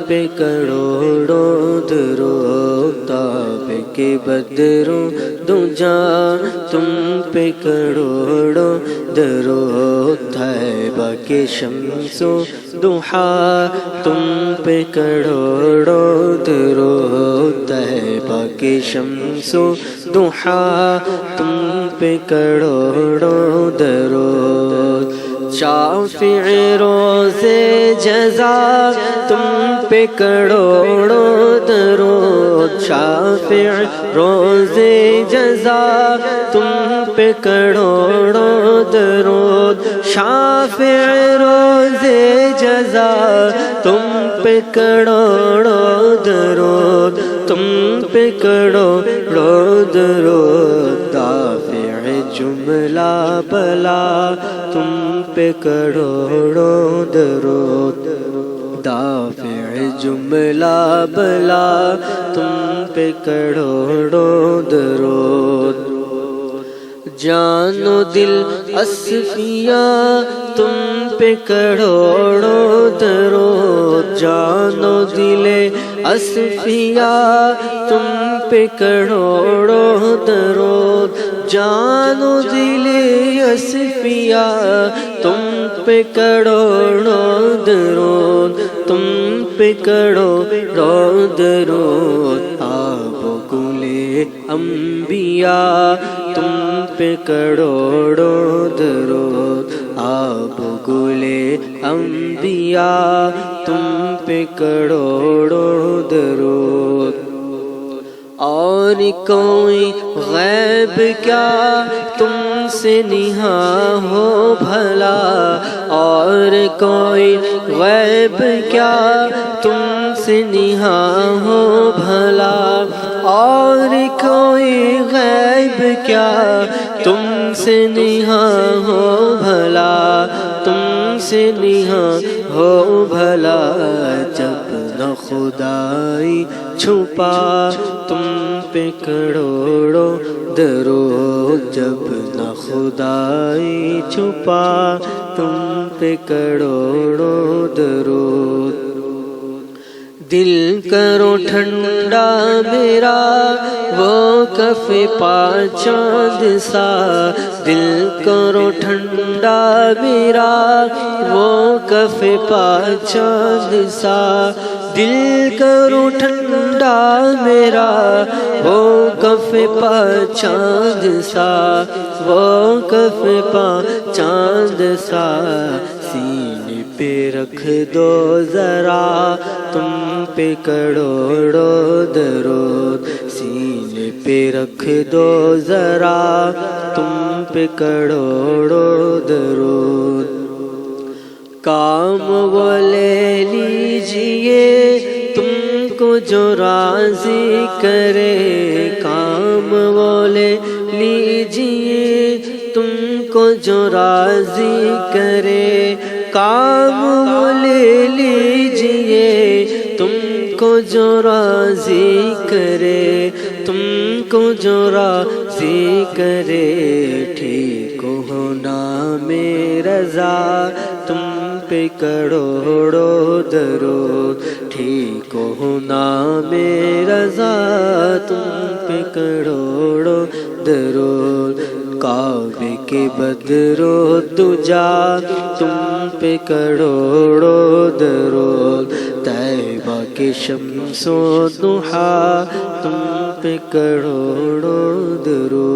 پہ کروڑوں درود، تاب کے بدروں دوجا تم پہ کروڑوں درود، طیبہ کے شمس و ضحیٰ تم پہ کروڑوں درود، طیبہ کے شمس و ضحیٰ تم پہ کروڑوں درود، شافع روز جزا تم پہ کروڑوں درود، شافع روز جزا تم پہ کروڑوں درود، شافع روز جزا تم پہ کروڑوں درود، تم پہ کروڑوں درود، دافع جملہ بلا تم پہ کروڑوں درود، دافع جملہ بلا تم پہ کروڑوں درود، جان و دل اصفیاء تم پہ کروڑوں درود، جان و دل اصفیاء تم پہ کروڑوں درود، جان و دل اصفیاء تم پہ کروڑوں درود، تم پہ کروڑوں درود، آب و گل انبیاء تم پہ کروڑوں درود، آب و گل انبیاء تم پہ کروڑوں درود، اور کوئی غیب کیا تم سے نہاں ہو بھلا، اور کوئی غیب کیا تم سے نہاں ہو بھلا، اور کوئی غیب کیا تم سے نہاں ہو بھلا، تم سے نہاں ہو بھلا، جب نہ خدائی چھپا تم پہ کروڑوں درود، جب نہ خدائی چھپا تم پہ کروڑوں درود، دل کرو ٹھنڈا میرا وہ کف پا چاند سا، دل کرو ٹھنڈا میرا وہ کف پا چاند سا، دل کرو ٹھنڈا میرا وہ کف پا چاند سا، وہ کف پا چاند سا، سینے پہ رکھ دو ذرا تم پہ کروڑوں درود، سینے پہ رکھ دو ذرا تم پہ کروڑوں درود، کام وہ لے لیجئے تم کو جو راضی کرے، کام وہ لے لیجئے تم کو جو راضی کرے، کام وہ لے لیجئے تم کو جو راضی کرے، تم کو جو راضی کرے، ٹھیک ہونا میں رضا تم پہ کروڑوں درود، ٹھیک ہونا میں رضا تم پہ کروڑوں درود، کعبے کے بدر و دجا تم پہ کروڑوں درود، طیبہ کے شمس و ضحیٰ تم پہ کروڑوں درود۔